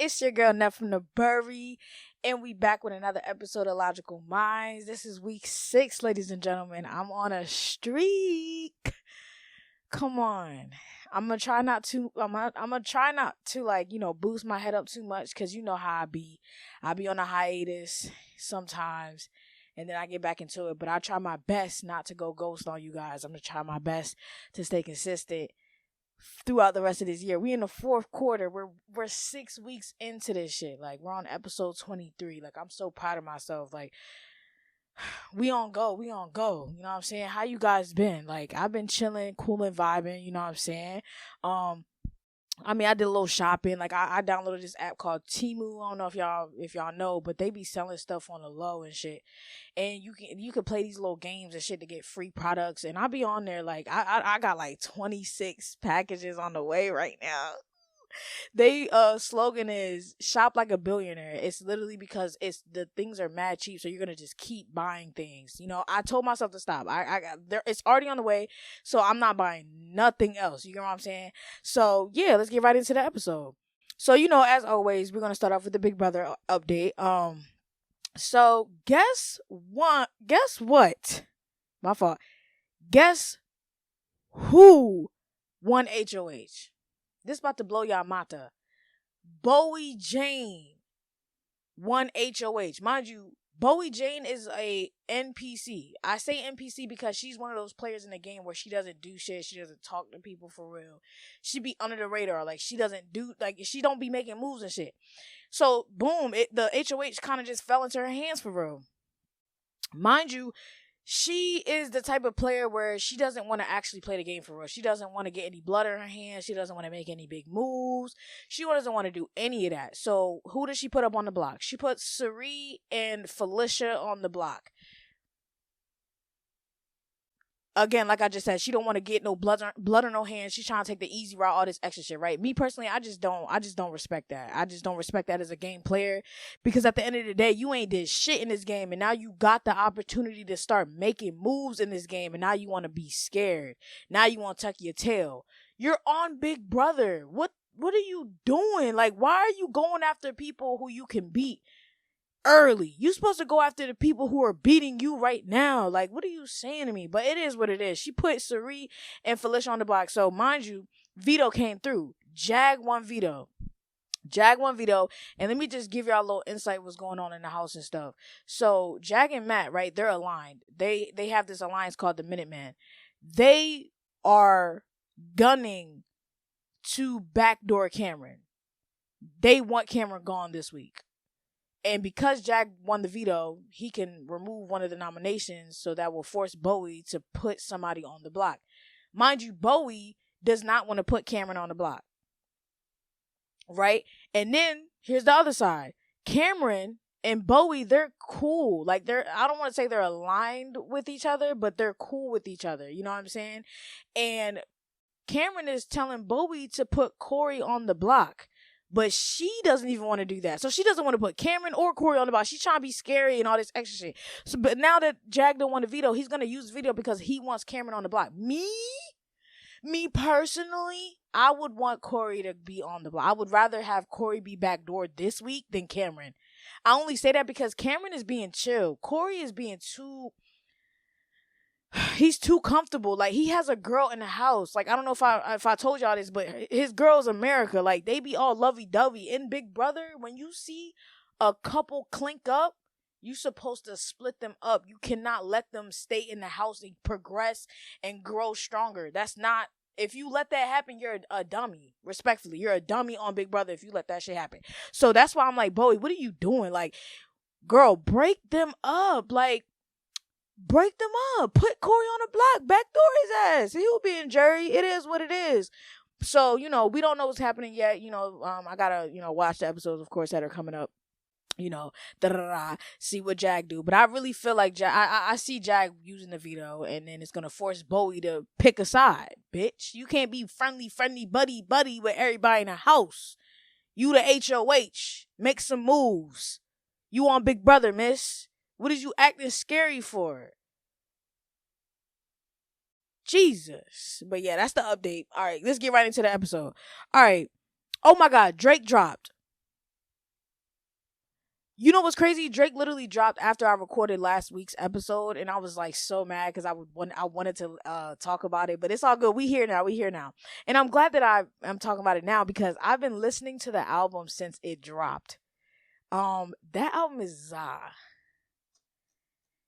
It's your girl Nef from the Bury, and we back with another episode of Logical Minds. This is week 6, ladies and gentlemen. I'm on a streak. Come on. I'm gonna try not to. I'm gonna try not to boost my head up too much, because you know how I be. I be on a hiatus sometimes, and then I get back into it. But I try my best not to go ghost on you guys. I'm gonna try my best to stay consistent throughout the rest of this year. We in the fourth quarter. We're 6 weeks into this shit. Like, we're on episode 23. Like, I'm so proud of myself. Like, we on go. You know what I'm saying? How you guys been? Like, I've been chilling, cooling, vibing. You know what I'm saying? I did a little shopping. Like, I downloaded this app called Temu. I don't know if y'all know, but they be selling stuff on the low and shit. And you can play these little games and shit to get free products. And I be on there, like, I got like 26 packages on the way right now. They slogan is shop like a billionaire. It's literally because the things are mad cheap, so you're gonna just keep buying things. You know, I told myself to stop. It's already on the way, so I'm not buying nothing else. You know what I'm saying? So yeah, let's get right into the episode. So, you know, as always, we're gonna start off with the Big Brother update. So guess what? My fault. Guess who won HOH? This about to blow y'all mata. Bowie Jane won HOH. Mind you, Bowie Jane is a NPC. I say NPC because she's one of those players in the game where she doesn't do shit. She doesn't talk to people for real. She be under the radar. Like, she don't be making moves and shit. So, boom, the HOH kind of just fell into her hands for real. Mind you, she is the type of player where she doesn't want to actually play the game for real. She doesn't want to get any blood in her hands. She doesn't want to make any big moves. She doesn't want to do any of that. So who does she put up on the block? She put Sari and Felicia on the block. Again, like I just said, she don't want to get no blood or no hands. She's trying to take the easy route, all this extra shit, right? Me personally, I just don't respect that. I just don't respect that as a game player, because at the end of the day, you ain't did shit in this game, and now you got the opportunity to start making moves in this game, and now you want to be scared. Now you want to tuck your tail. You're on Big Brother. What are you doing? Like, why are you going after people who you can beat early? You supposed to go after the people who are beating you right now. Like, what are you saying to me? But it is what it is. She put Sari and Felicia on the block. So, mind you, veto came through. Jag won veto. And let me just give y'all a little insight what's going on in the house and stuff. So, Jag and Matt, right, they're aligned. They have this alliance called the Minutemen. They are gunning to backdoor Cameron. They want Cameron gone this week. And because Jag won the veto, he can remove one of the nominations, so that will force Bowie to put somebody on the block. Mind you, Bowie does not want to put Cameron on the block. Right? And then, here's the other side. Cameron and Bowie, they're cool. Like, I don't want to say they're aligned with each other, but they're cool with each other. You know what I'm saying? And Cameron is telling Bowie to put Corey on the block. But she doesn't even want to do that. So she doesn't want to put Cameron or Corey on the block. She's trying to be scary and all this extra shit. So, but now that Jag don't want to veto, he's going to use veto because he wants Cameron on the block. Me personally, I would want Corey to be on the block. I would rather have Corey be backdoored this week than Cameron. I only say that because Cameron is being chill. Corey is being he's too comfortable. Like, he has a girl in the house. Like, I don't know if I told y'all this, but his girl's America. Like, they be all lovey-dovey. In Big Brother, when you see a couple clink up, you supposed to split them up. You cannot let them stay in the house and progress and grow stronger. That's not, if you let that happen, you're a dummy. Respectfully, you're a dummy on Big Brother if you let that shit happen. So that's why I'm like, Bowie, what are you doing? Like, girl, break them up. Like, break them up. Put Corey on the block. Backdoor his ass. He'll be in jury. It is what it is. So, you know, we don't know what's happening yet. You know, I gotta, watch the episodes, of course, that are coming up. See what Jag do. But I really feel like I see Jag using the veto, and then it's gonna force Bowie to pick a side. Bitch, you can't be friendly, buddy with everybody in the house. You the HOH. Make some moves. You on Big Brother, miss. What is you acting scary for? Jesus. But yeah, that's the update. All right, let's get right into the episode. All right. Oh my God, Drake dropped. You know what's crazy? Drake literally dropped after I recorded last week's episode, and I was like so mad because I wanted to talk about it, but it's all good. We here now. We here now, and I'm glad that I'm talking about it now because I've been listening to the album since it dropped. That album is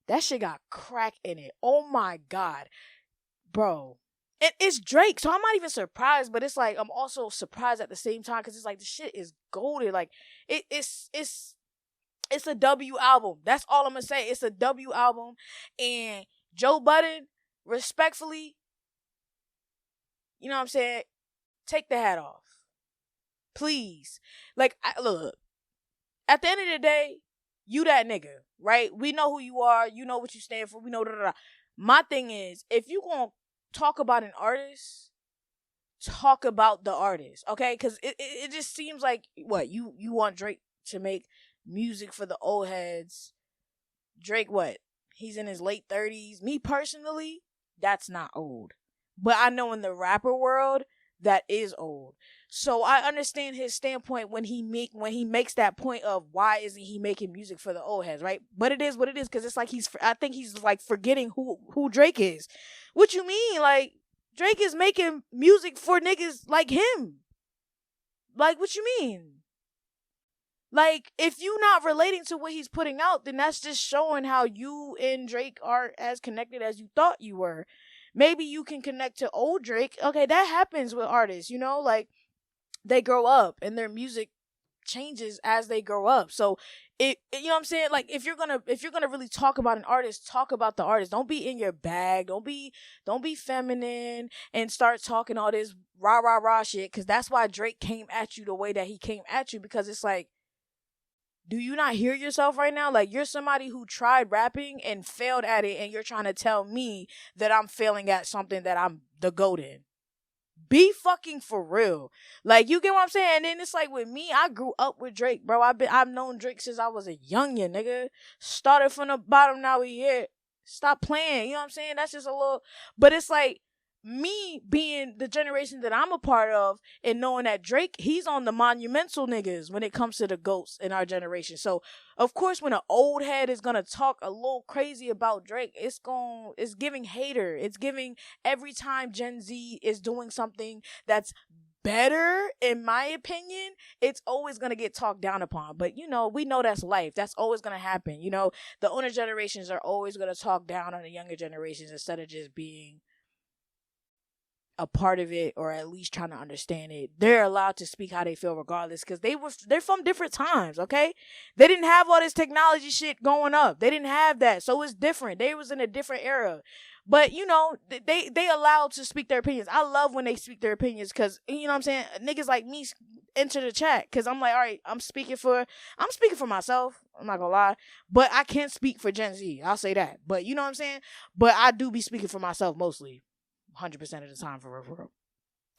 that shit got crack in it. Oh my god, bro. It's Drake, so I'm not even surprised, but it's like I'm also surprised at the same time because it's like the shit is golden. Like it's a W album. That's all I'm gonna say. It's a W album, and Joe Budden, respectfully, you know what I'm saying? Take the hat off, please. Like, look, at the end of the day, you that nigga, right? We know who you are. You know what you stand for. We know. Da, da, da. My thing is, if you gonna talk about an artist, talk about the artist, okay? Because it just seems like what you want Drake to make music for the old heads. Drake, what? He's in his late 30s. Me personally, that's not old. But I know in the rapper world, that is old. So I understand his standpoint when he makes that point of why isn't he making music for the old heads, right? But it is what it is because it's like I think he's like forgetting who Drake is. What you mean? Like, Drake is making music for niggas like him. Like, what you mean? Like, if you not relating to what he's putting out, then that's just showing how you and Drake aren't as connected as you thought you were. Maybe you can connect to old Drake. Okay, that happens with artists, you know? Like, they grow up and their music changes as they grow up. So you know what I'm saying? Like, if you're gonna really talk about an artist, talk about the artist. Don't be in your bag. Don't be feminine and start talking all this rah rah rah shit. Because that's why Drake came at you the way that he came at you. Because it's like, do you not hear yourself right now? Like, you're somebody who tried rapping and failed at it, and you're trying to tell me that I'm failing at something that I'm the GOAT in. Be fucking for real. Like, you get what I'm saying? And then it's like with me, I grew up with Drake, bro. I've known Drake since I was a youngin', nigga. Started from the bottom, now we here. Stop playing. You know what I'm saying? That's just a little, but it's like me being the generation that I'm a part of and knowing that Drake, he's on the monumental niggas when it comes to the GOATs in our generation. So of course, when an old head is gonna talk a little crazy about Drake, it's giving hater. It's giving every time Gen Z is doing something that's better, in my opinion, it's always gonna get talked down upon. But you know, we know that's life. That's always gonna happen. You know, the older generations are always gonna talk down on the younger generations instead of just being a part of it or at least trying to understand it. They're allowed to speak how they feel regardless because they're from different times, okay? They didn't have all this technology shit going up. They didn't have that. So it's different. They was in a different era. But you know, they allowed to speak their opinions. I love when they speak their opinions because, you know what I'm saying, niggas like me enter the chat because I'm like, all right, I'm speaking for myself. I'm not gonna lie. But I can't speak for Gen Z. I'll say that. But you know what I'm saying? But I do be speaking for myself mostly. 100% of the time, for real.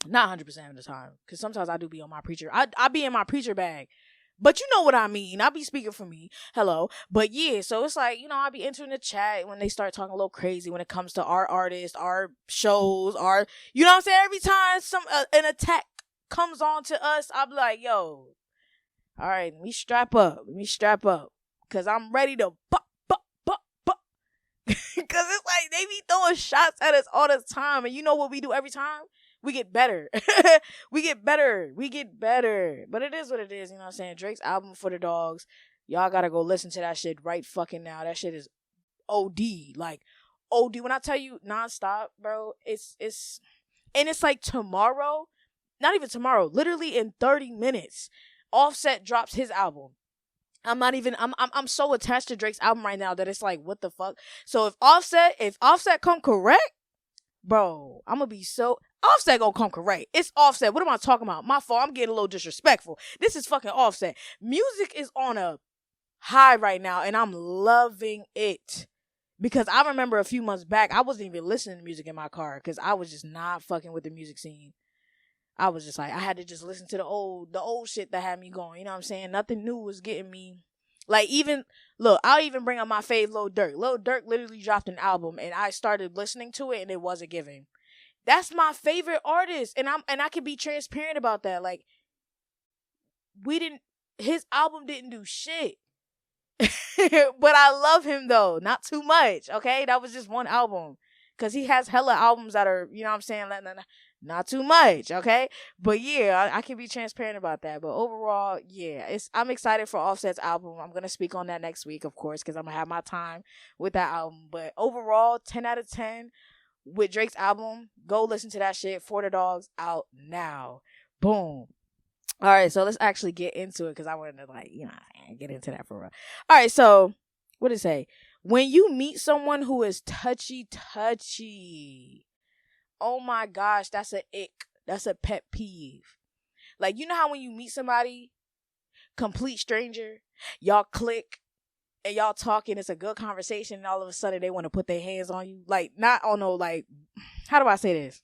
Not 100% of the time, because sometimes I do be on my preacher. I be in my preacher bag, but you know what I mean. I be speaking for me. Hello, but yeah. So it's like, you know, I be entering the chat when they start talking a little crazy when it comes to our artists, our shows, our, you know what I'm saying. Every time an attack comes on to us, I be like, yo, all right, let me strap up, because I'm ready to because it's like they be throwing shots at us all the time. And you know what we do every time? We get better. we get better. But it is what it is. You know what I'm saying? Drake's album for the dogs. Y'all gotta go listen to that shit right fucking now. That shit is OD. Like, OD. When I tell you nonstop, bro, it's and it's like tomorrow, not even tomorrow, literally in 30 minutes, Offset drops his album. I'm so attached to Drake's album right now that it's like, what the fuck? So if Offset come correct, bro, I'm gonna be so, Offset gonna come correct. It's Offset. What am I talking about? My fault. I'm getting a little disrespectful. This is fucking Offset. Music is on a high right now and I'm loving it. Because I remember a few months back, I wasn't even listening to music in my car because I was just not fucking with the music scene. I was just like, I had to just listen to the old shit that had me going. You know what I'm saying? Nothing new was getting me. Like, even, look, I'll even bring up my fave, Lil Durk. Lil Durk literally dropped an album and I started listening to it and it wasn't giving. That's my favorite artist. And I can be transparent about that. Like, his album didn't do shit. But I love him though, not too much. Okay, that was just one album, cause he has hella albums that are, you know what I'm saying, not too much. Okay, but yeah, I can be transparent about that. But overall, yeah, I'm excited for Offset's album. I'm gonna speak on that next week, of course, cause I'm gonna have my time with that album. But overall, 10 out of 10 with Drake's album. Go listen to that shit. For the Dogs out now. Boom. All right, so let's actually get into it because I wanted to, like, you know, get into that for real. All right, so what did it say? When you meet someone who is touchy, oh my gosh, that's a ick. That's a pet peeve. Like, you know how when you meet somebody, complete stranger, y'all click and y'all talking, it's a good conversation, and all of a sudden they want to put their hands on you. Like, not on no, like, how do I say this?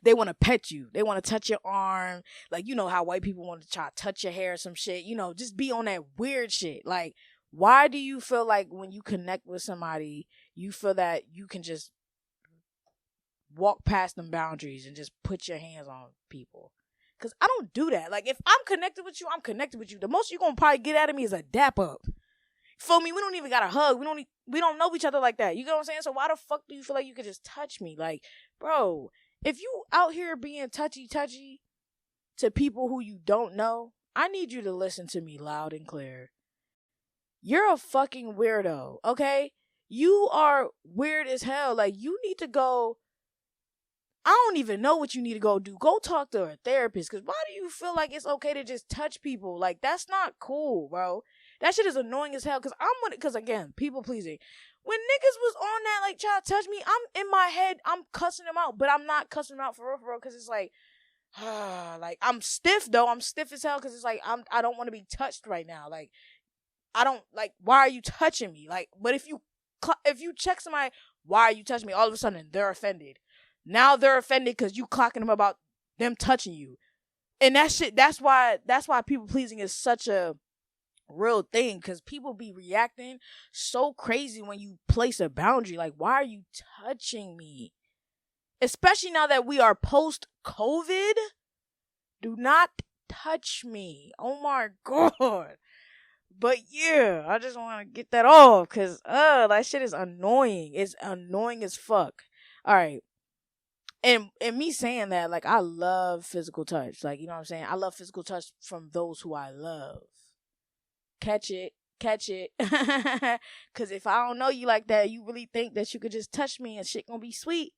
They want to pet you. They want to touch your arm. Like, you know how white people want to try to touch your hair or some shit. You know, just be on that weird shit. Like, why do you feel like when you connect with somebody, you feel that you can just walk past them boundaries and just put your hands on people? Because I don't do that. Like, if I'm connected with you, I'm connected with you. The most you're going to probably get out of me is a dap up. For me, we don't even got a hug. We don't know each other like that. You get what I'm saying? So why the fuck do you feel like you could just touch me? Like, bro, if you out here being touchy to people who you don't know, I need you to listen to me loud and clear. You're a fucking weirdo, okay? You are weird as hell. Like, you need to go, I don't even know what you need to go do. Go talk to a therapist. Because why do you feel like it's okay to just touch people? Like, that's not cool, bro. That shit is annoying as hell. Because again, people pleasing. When niggas was on that, like, trying to touch me, I'm in my head, I'm cussing them out. But I'm not cussing them out for real, because it's like, like, I'm stiff, though. I'm stiff as hell, because it's like, I don't want to be touched right now. Like, I don't, like, why are you touching me? Like, but if you check somebody, why are you touching me? All of a sudden, they're offended. Now they're offended because you clocking them about them touching you. And that shit, that's why people pleasing is such a real thing, because people be reacting so crazy when you place a boundary. Like, why are you touching me? Especially now that we are post-COVID. Do not touch me. Oh my God. But yeah, I just want to get that off, because that shit is annoying. It's annoying as fuck. All right. And me saying that, like, I love physical touch. Like, you know what I'm saying? I love physical touch from those who I love. Catch it. Because if I don't know you like that, you really think that you could just touch me and shit gonna be sweet.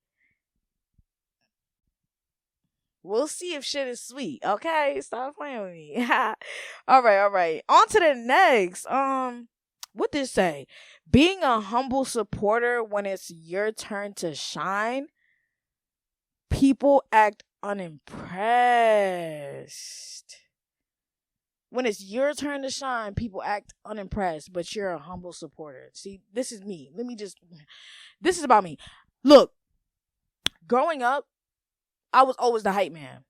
We'll see if shit is sweet. Okay? Stop playing with me. All right. On to the next. What did it say? Being a humble supporter when it's your turn to shine. People act unimpressed. When it's your turn to shine, people act unimpressed, but you're a humble supporter. See, this is me. This is about me. Look, growing up, I was always the hype man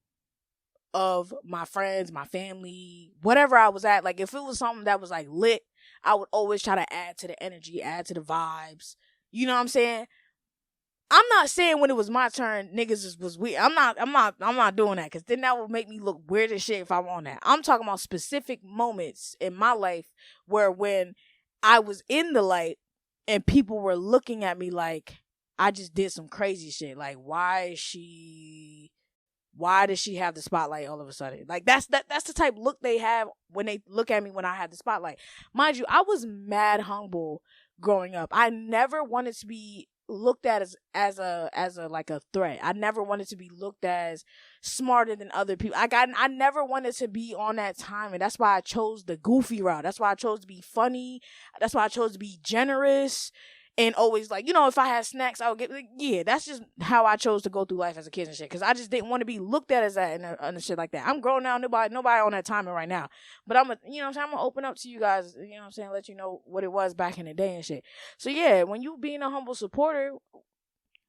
of my friends, my family, whatever I was at. Like, if it was something that was, like, lit, I would always try to add to the energy, add to the vibes. You know what I'm saying? I'm not saying when it was my turn, niggas was weird. I'm not doing that, because then that would make me look weird as shit if I'm on that. I'm talking about specific moments in my life where when I was in the light and people were looking at me like I just did some crazy shit. Like, why does she have the spotlight all of a sudden? Like, that's the type look they have when they look at me when I have the spotlight. Mind you, I was mad humble growing up. I never wanted to be looked at as a like a threat. I never wanted to be looked as smarter than other people. I never wanted to be on that time, and that's why I chose the goofy route. That's why I chose to be funny. That's why I chose to be generous. And always, like, you know, if I had snacks, I would get, like, yeah, that's just how I chose to go through life as a kid and shit. Because I just didn't want to be looked at as that and shit like that. I'm grown now. Nobody on that timing right now. But you know what I'm saying? I'm going to open up to you guys, you know what I'm saying? Let you know what it was back in the day and shit. So, yeah, when you being a humble supporter,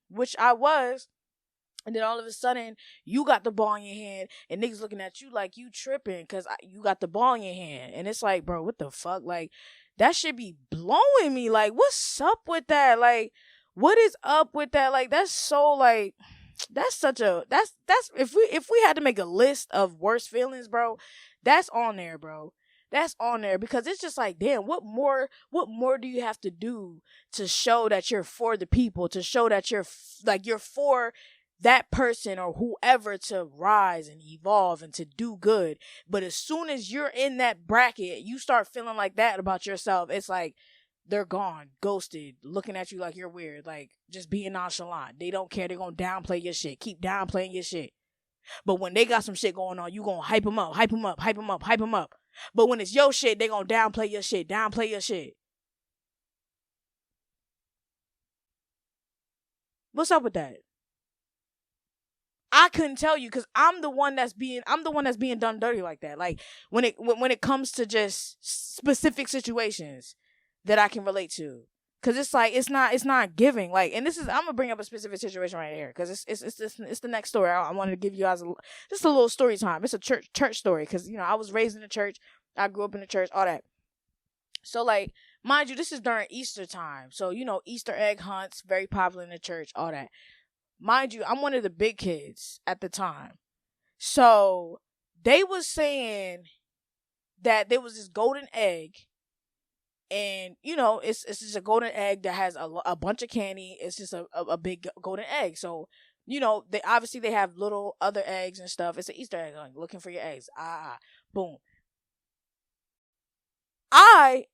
which I was, and then all of a sudden, you got the ball in your hand, and niggas looking at you like you tripping because you got the ball in your hand. And it's like, bro, what the fuck? Like, that should be blowing me. Like, what's up with that? Like, what is up with that? Like, that's so, like, that's such a, that's, if we had to make a list of worst feelings, bro, that's on there, bro. That's on there, because it's just like, damn, what more do you have to do to show that you're for the people, to show that you're you're for that person or whoever to rise and evolve and to do good. But as soon as you're in that bracket, you start feeling like that about yourself. It's like they're gone, ghosted, looking at you like you're weird, like just being nonchalant. They don't care. They're going to downplay your shit. Keep downplaying your shit. But when they got some shit going on, you going to hype them up, hype them up, hype them up, hype them up. But when it's your shit, they going to downplay your shit, downplay your shit. What's up with that? I couldn't tell you, because I'm the one that's being done dirty like that. Like when it comes to just specific situations that I can relate to. Cause it's like, it's not giving. Like, and this is, I'm gonna bring up a specific situation right here, cause it's the next story. I wanted to give you guys just a little story time. It's a church story, cause I was raised in the church, I grew up in the church, all that. So like, mind you, this is during Easter time. So Easter egg hunts, very popular in the church, all that. Mind you, I'm one of the big kids at the time. So they was saying that there was this golden egg. And, it's just a golden egg that has a bunch of candy. It's just a big golden egg. So, they have little other eggs and stuff. It's an Easter egg, like, looking for your eggs. Boom. I'm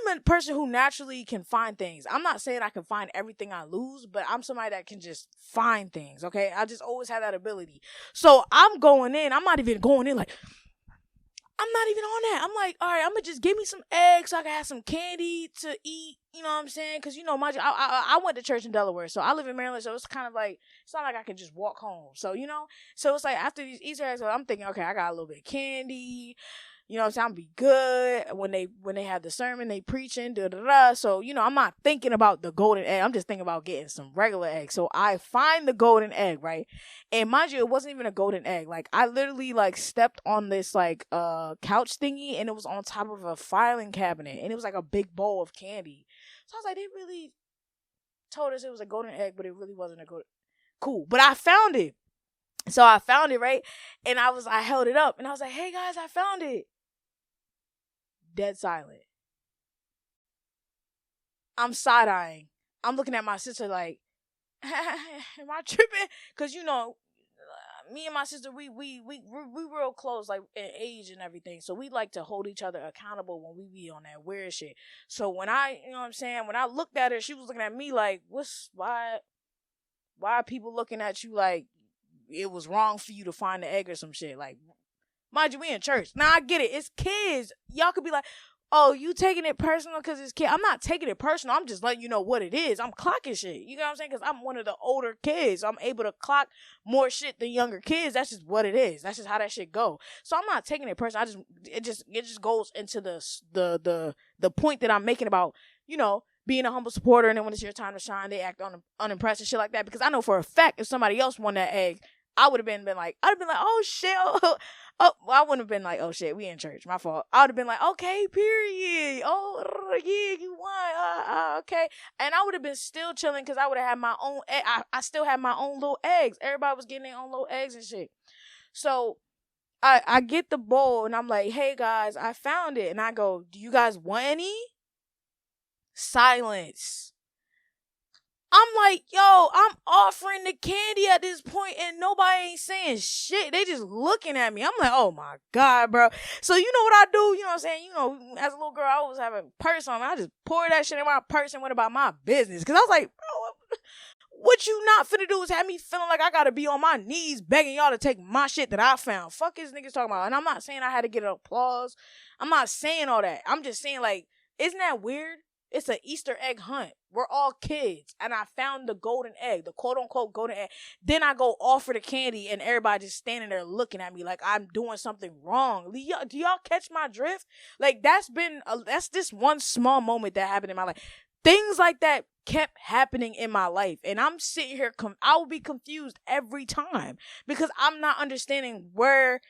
a person who naturally can find things. I'm not saying I can find everything I lose, but I'm somebody that can just find things, okay? I just always had that ability. So I'm going in. I'm not even going in like, I'm not even on that. I'm like, all right, I'm going to just give me some eggs so I can have some candy to eat. You know what I'm saying? Because, I went to church in Delaware, so I live in Maryland, so it's kind of like, it's not like I can just walk home. So, so it's like after these Easter eggs, I'm thinking, okay, I got a little bit of candy. You know what I'm saying? I'm be good. When they have the sermon, they preaching, da-da-da. So, I'm not thinking about the golden egg. I'm just thinking about getting some regular eggs. So I find the golden egg, right? And mind you, it wasn't even a golden egg. Like, I literally, like, stepped on this, like, couch thingy, and it was on top of a filing cabinet. And it was, like, a big bowl of candy. So I was like, they really told us it was a golden egg, but it really wasn't a golden. Cool. But I found it. So I found it, right? And I held it up, and I was like, hey, guys, I found it. Dead silent. I'm side-eyeing. I'm looking at my sister like, am I tripping? Because, me and my sister, we real close, like, in age and everything. So we like to hold each other accountable when we be on that weird shit. So when I, you know what I'm saying, when I looked at her, she was looking at me like, why are people looking at you like it was wrong for you to find the egg or some shit? Like, mind you, we in church. Now, I get it. It's kids. Y'all could be like, oh, you taking it personal because it's kids. I'm not taking it personal. I'm just letting you know what it is. I'm clocking shit. You know what I'm saying? Because I'm one of the older kids. I'm able to clock more shit than younger kids. That's just what it is. That's just how that shit go. So I'm not taking it personal. It just goes into the point that I'm making about, being a humble supporter, and then when it's your time to shine, they act unimpressed and shit like that. Because I know for a fact if somebody else won that egg, I would have been like, oh shit, well, I wouldn't have been like, oh shit, we in church, my fault. I would have been like, okay, period. Oh yeah, you won. Okay, and I would have been still chilling because I would have had my own. I still had my own little eggs. Everybody was getting their own little eggs and shit. So I get the bowl and I'm like, hey guys, I found it, and I go, do you guys want any? Silence. I'm like, yo, I'm offering the candy at this point and nobody ain't saying shit. They just looking at me. I'm like, oh my God, bro. So you know what I do? You know what I'm saying? As a little girl, I always have a purse on me. I just pour that shit in my purse and went about my business. Cause I was like, bro, what you not finna do is have me feeling like I gotta be on my knees begging y'all to take my shit that I found. Fuck is niggas talking about? And I'm not saying I had to get an applause. I'm not saying all that. I'm just saying, like, isn't that weird? It's an Easter egg hunt. We're all kids. And I found the golden egg, the quote unquote golden egg. Then I go offer the candy and everybody just standing there looking at me like I'm doing something wrong. Do y'all catch my drift? Like, that's this one small moment that happened in my life. Things like that kept happening in my life. And I'm sitting here, I will be confused every time because I'm not understanding where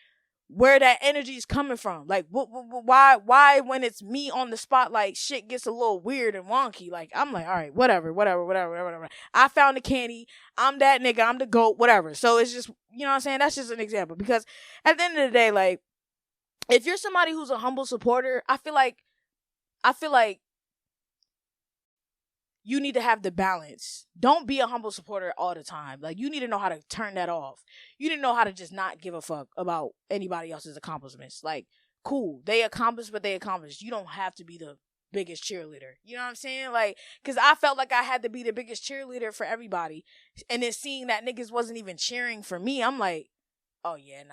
that energy is coming from. Like, why when it's me on the spotlight, shit gets a little weird and wonky. Like, I'm like, all right, whatever. I found the candy. I'm that nigga. I'm the GOAT, whatever. So it's just, you know what I'm saying? That's just an example. Because at the end of the day, like, if you're somebody who's a humble supporter, I feel like you need to have the balance. Don't be a humble supporter all the time. Like, you need to know how to turn that off. You need to know how to just not give a fuck about anybody else's accomplishments. Like, cool, they accomplished what they accomplished. You don't have to be the biggest cheerleader. You know what I'm saying? Like, because I felt like I had to be the biggest cheerleader for everybody. And then seeing that niggas wasn't even cheering for me, I'm like, oh yeah,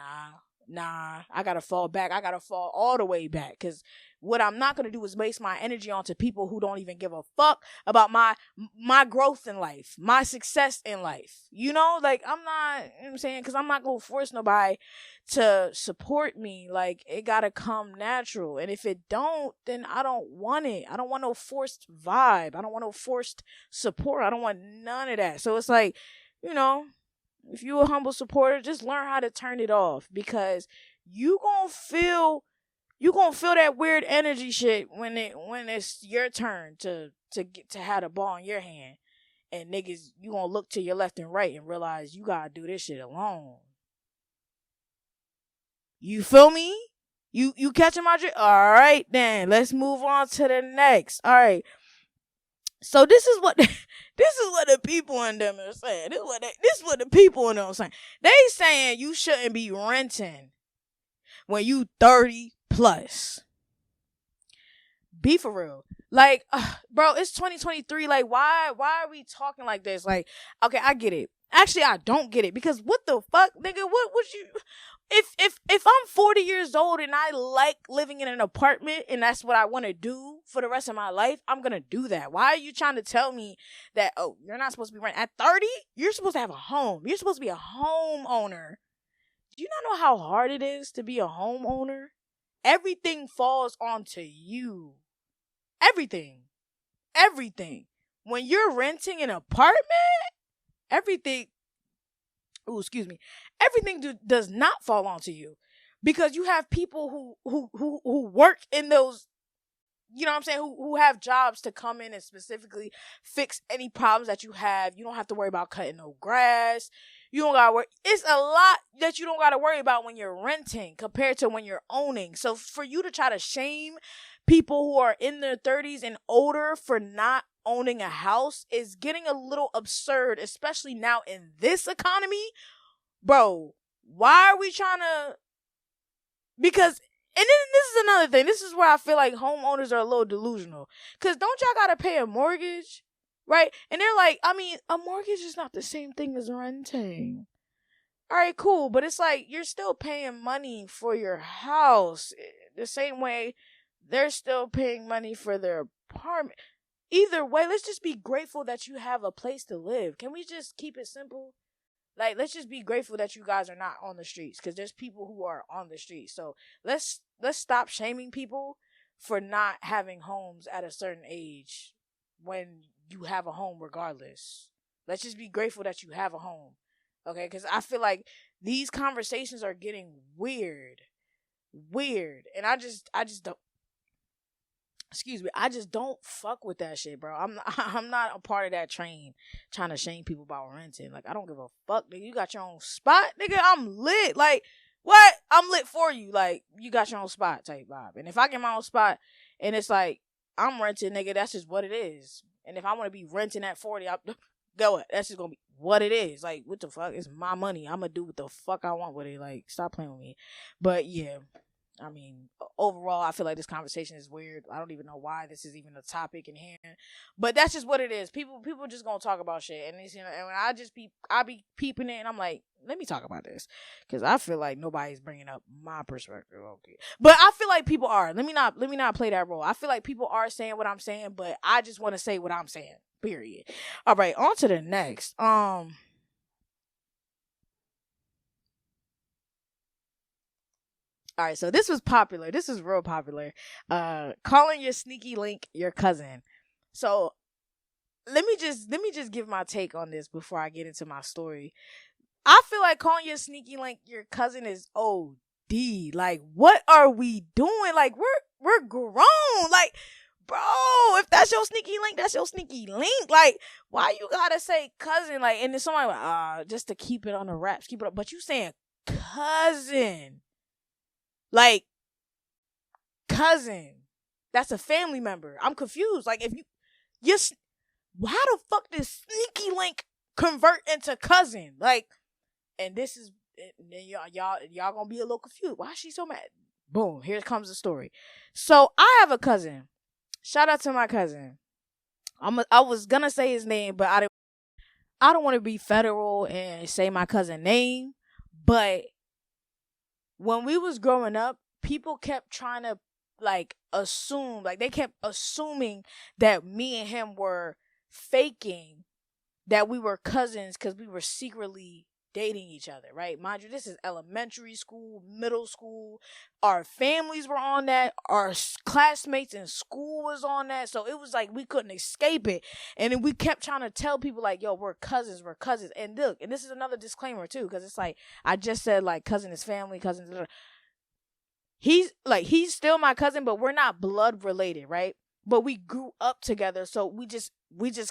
nah, I gotta fall back. I gotta fall all the way back. Because what I'm not gonna do is waste my energy onto people who don't even give a fuck about my growth in life, my success in life. You know, like, I'm not, you know what I'm saying? Because I'm not gonna force nobody to support me. Like, it gotta come natural. And if it don't, then I don't want it. I don't want no forced vibe. I don't want no forced support. I don't want none of that. So it's like, you know, if you a humble supporter, just learn how to turn it off, because you gonna feel that weird energy shit when it's your turn to get to have the ball in your hand, and niggas, you gonna look to your left and right and realize you gotta do this shit alone. You feel me? You catching my drift? All right, then let's move on to the next. All right. So this is what the people in them are saying. This is what the people in them are saying. They saying you shouldn't be renting when you 30 plus. Be for real. Like, bro, it's 2023. Like, why are we talking like this? Like, okay, I get it. Actually, I don't get it, because what the fuck, nigga? What would you? If I'm 40 years old and I like living in an apartment and that's what I want to do for the rest of my life, I'm gonna do that. Why are you trying to tell me that, oh, you're not supposed to be renting at 30? You're supposed to have a home. You're supposed to be a homeowner. Do you not know how hard it is to be a homeowner? Everything falls onto you. Everything. When you're renting an apartment, everything does not fall onto you, because you have people who work in those, you know what I'm saying, who have jobs to come in and specifically fix any problems that you have. You don't have to worry about cutting no grass. You don't gotta worry. It's a lot that you don't gotta worry about when you're renting compared to when you're owning. So for you to try to shame people who are in their 30s and older for not owning a house is getting a little absurd, especially now in this economy. Bro, why are we trying to? Because, and then this is another thing. This is where I feel like homeowners are a little delusional. Because don't y'all gotta pay a mortgage? Right? And they're like, I mean, a mortgage is not the same thing as renting. All right, cool. But it's like, you're still paying money for your house the same way they're still paying money for their apartment. Either way, let's just be grateful that you have a place to live. Can we just keep it simple? Like, let's just be grateful that you guys are not on the streets, because there's people who are on the streets. So let's stop shaming people for not having homes at a certain age when you have a home regardless. Let's just be grateful that you have a home. Okay? Because I feel like these conversations are getting weird. And I just don't. Excuse me, I just don't fuck with that shit, bro. I'm not a part of that train trying to shame people about renting. Like, I don't give a fuck, nigga. You got your own spot, nigga. I'm lit. Like, what? I'm lit for you. Like, you got your own spot type vibe. And if I get my own spot and it's like, I'm renting, nigga, that's just what it is. And if I want to be renting at 40, go it. That's just going to be what it is. Like, what the fuck? It's my money. I'm going to do what the fuck I want with it. Like, stop playing with me. But, yeah. I mean, overall, I feel like this conversation is weird. I don't even know why this is even a topic in here, but that's just what it is. People just gonna talk about shit, and it's, you know, and when I be peeping it, and I'm like, let me talk about this, because I feel like nobody's bringing up my perspective. Okay, but I feel like people are. Let me not play that role. I feel like people are saying what I'm saying, but I just want to say what I'm saying. Period. All right, on to the next. All right, so this was popular. This is real popular. Calling your sneaky link your cousin. So let me just give my take on this before I get into my story. I feel like calling your sneaky link your cousin is OD. Like, what are we doing? Like, we're grown. Like, bro, if that's your sneaky link, that's your sneaky link. Like, why you gotta say cousin? Like, and then somebody like, just to keep it on the wraps, keep it up. But you saying cousin. Like, cousin. That's a family member. I'm confused. Like, if how the fuck did sneaky link convert into cousin? Like, and this is, and then y'all gonna be a little confused. Why is she so mad? Boom, here comes the story. So I have a cousin. Shout out to my cousin. I was gonna say his name, but I don't want to be federal and say my cousin name. But when we was growing up, people kept trying to assume, they kept assuming that me and him were faking that we were cousins because we were secretly dating each other, right? Mind you, this is elementary school, middle school. Our families were on that. Our classmates in school was on that. So it was like we couldn't escape it. And then we kept trying to tell people like, yo, we're cousins. And look, and this is another disclaimer too, because it's like, I just said like cousin is family, cousins. He's still my cousin, but we're not blood related, right? But we grew up together. So we just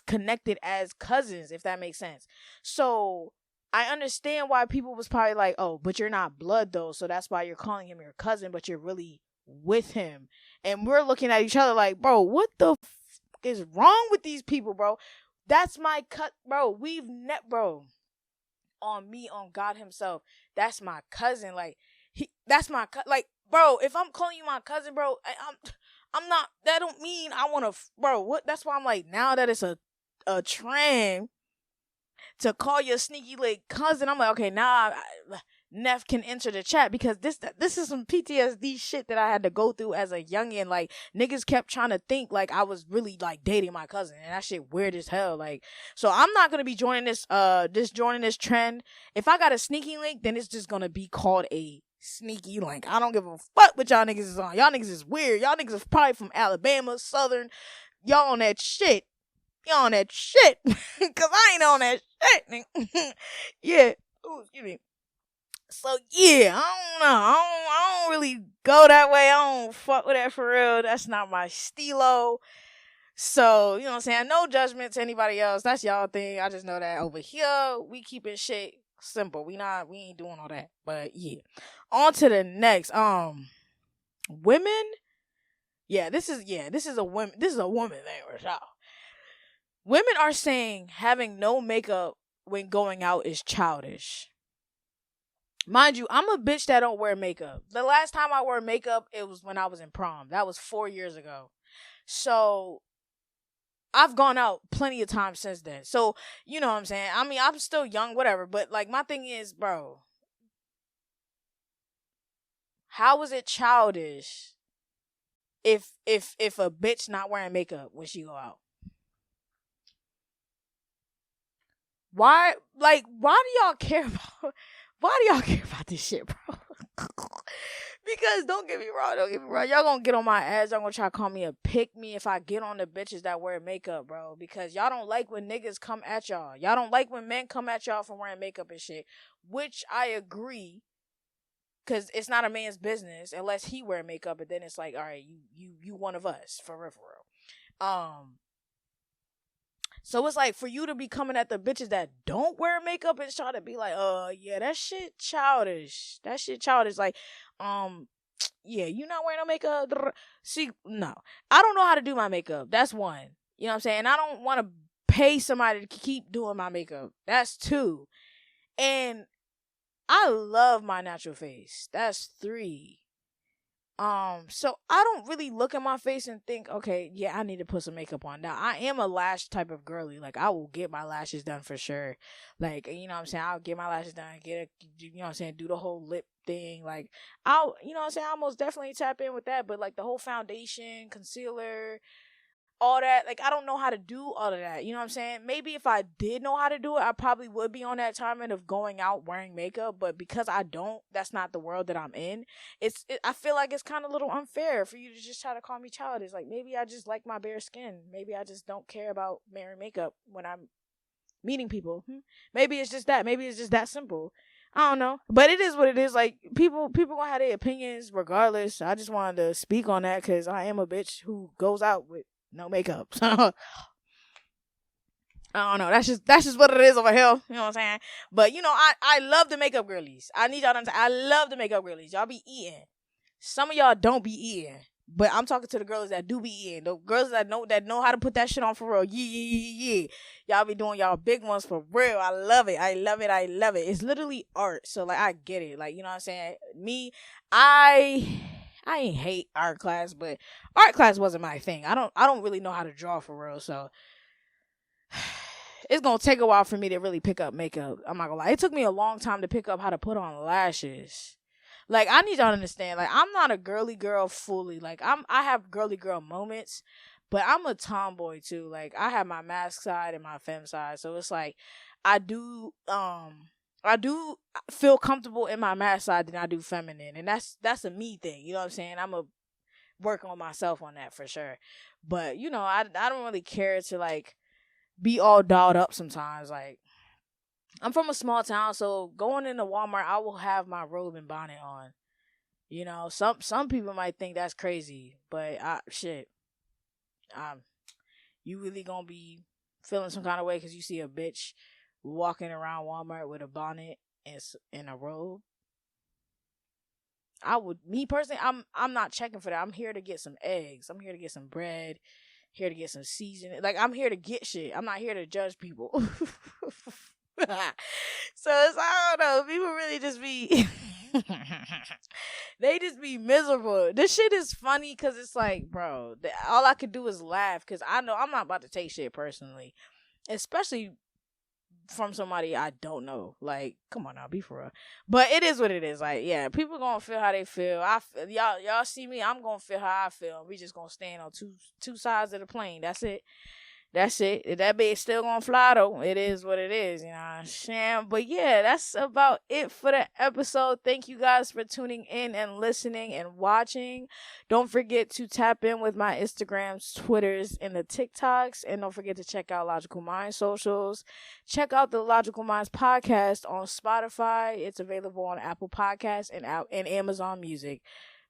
connected as cousins, if that makes sense. So I understand why people was probably like, oh, but you're not blood though, so that's why you're calling him your cousin, but you're really with him. And we're looking at each other like, bro, what the is wrong with these people, bro? That's my bro. Bro, on me, on God himself, that's my cousin. Like, that's my like, bro. If I'm calling you my cousin, bro, I'm not. That don't mean I want to, bro. What? That's why I'm like, now that it's a trend to call your sneaky link cousin, I'm like, okay, now Neff can enter the chat, because this is some PTSD shit that I had to go through as a youngin'. Like, niggas kept trying to think like I was really like dating my cousin, and that shit weird as hell. Like, so I'm not gonna be joining this trend. If I got a sneaky link, then it's just gonna be called a sneaky link. I don't give a fuck what y'all niggas is on. Y'all niggas is weird. Y'all niggas is probably from Alabama, Southern. Y'all on that shit. Y'all on that shit. Cause I ain't on that shit. Yeah. Ooh, excuse me. So yeah, I don't know. I don't really go that way. I don't fuck with that for real. That's not my stilo. So, you know what I'm saying? No judgment to anybody else. That's y'all thing. I just know that over here, we keeping shit simple. We ain't doing all that. But yeah. On to the next. Women. Yeah, this is a woman thing for sure. Women are saying having no makeup when going out is childish. Mind you, I'm a bitch that don't wear makeup. The last time I wore makeup, it was when I was in prom. That was 4 years ago. So I've gone out plenty of times since then. So, you know what I'm saying? I mean, I'm still young, whatever. But like, my thing is, bro, how is it childish if a bitch not wearing makeup when she go out? Why do y'all care about this shit, bro? Because don't get me wrong, y'all gonna get on my ass. Y'all gonna try to call me a pick me if I get on the bitches that wear makeup, bro. Because y'all don't like when niggas come at y'all. Y'all don't like when men come at y'all for wearing makeup and shit. Which I agree. Because it's not a man's business unless he wear makeup. And then it's like, all right, you one of us, for real. So it's like, for you to be coming at the bitches that don't wear makeup and try to be like, yeah, that shit childish. Like, yeah, you not wearing no makeup. See, no. I don't know how to do my makeup. That's one. You know what I'm saying? I don't want to pay somebody to keep doing my makeup. That's two. And I love my natural face. That's three. So I don't really look at my face and think, okay, yeah, I need to put some makeup on. Now, I am a lash type of girly. Like, I will get my lashes done for sure. Like, you know what I'm saying? I'll get my lashes done, you know what I'm saying? Do the whole lip thing. Like, you know what I'm saying? I'll most definitely tap in with that. But, like, the whole foundation, concealer, all that, like, I don't know how to do all of that. You know what I'm saying? Maybe if I did know how to do it, I probably would be on that timing of going out wearing makeup. But because I don't, that's not the world that I'm in. I feel like it's kind of a little unfair for you to just try to call me childish. Like, maybe I just like my bare skin. Maybe I just don't care about wearing makeup when I'm meeting people. Maybe it's just that. Maybe it's just that simple. I don't know. But it is what it is. Like, people gonna have their opinions regardless. I just wanted to speak on that because I am a bitch who goes out with no makeup. I don't know. That's just what it is over here. You know what I'm saying? But, you know, I love the makeup girlies. I need y'all to understand. I love the makeup girlies. Y'all be eating. Some of y'all don't be eating. But I'm talking to the girls that do be eating. The girls that know how to put that shit on for real. Yeah. Y'all be doing y'all big ones for real. I love it. I love it. It's literally art. So like I get it. Like, you know what I'm saying? Me, I ain't hate art class, but art class wasn't my thing. I don't really know how to draw for real. So it's gonna take a while for me to really pick up makeup. I'm not gonna lie. It took me a long time to pick up how to put on lashes. Like, I need y'all to understand, like, I'm not a girly girl fully. Like, I have girly girl moments, but I'm a tomboy too. Like, I have my mask side and my femme side. So it's like I do feel comfortable in my mask side than I do feminine. And that's a me thing. You know what I'm saying? I'm a work on myself on that for sure. But, you know, I don't really care to like be all dolled up sometimes. Like, I'm from a small town, so going into Walmart, I will have my robe and bonnet on. You know, some people might think that's crazy, but you really gonna be feeling some kind of way because you see a bitch walking around Walmart with a bonnet and a robe? Me personally, I'm not checking for that. I'm here to get some eggs. I'm here to get some bread. Here to get some seasoning. Like, I'm here to get shit. I'm not here to judge people. So it's, I don't know. People really just be they just be miserable. This shit is funny because it's like, bro, all I could do is laugh because I know I'm not about to take shit personally, especially from somebody I don't know. Like, come on now, be for real. But it is what it is. Like, yeah, people gonna feel how they feel. Y'all see me, I'm gonna feel how I feel. We just gonna stand on two sides of the plane. That's it. If that bitch still gonna fly though, it is what it is, you know what I'm saying? But yeah, that's about it for the episode. Thank you guys for tuning in and listening and watching. Don't forget to tap in with my Instagrams, Twitters, and the TikToks. And don't forget to check out Logical Mindz socials. Check out the Logical Mindz podcast on Spotify. It's available on Apple Podcasts and Amazon Music.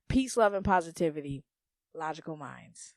Peace, love, and positivity. Logical Mindz.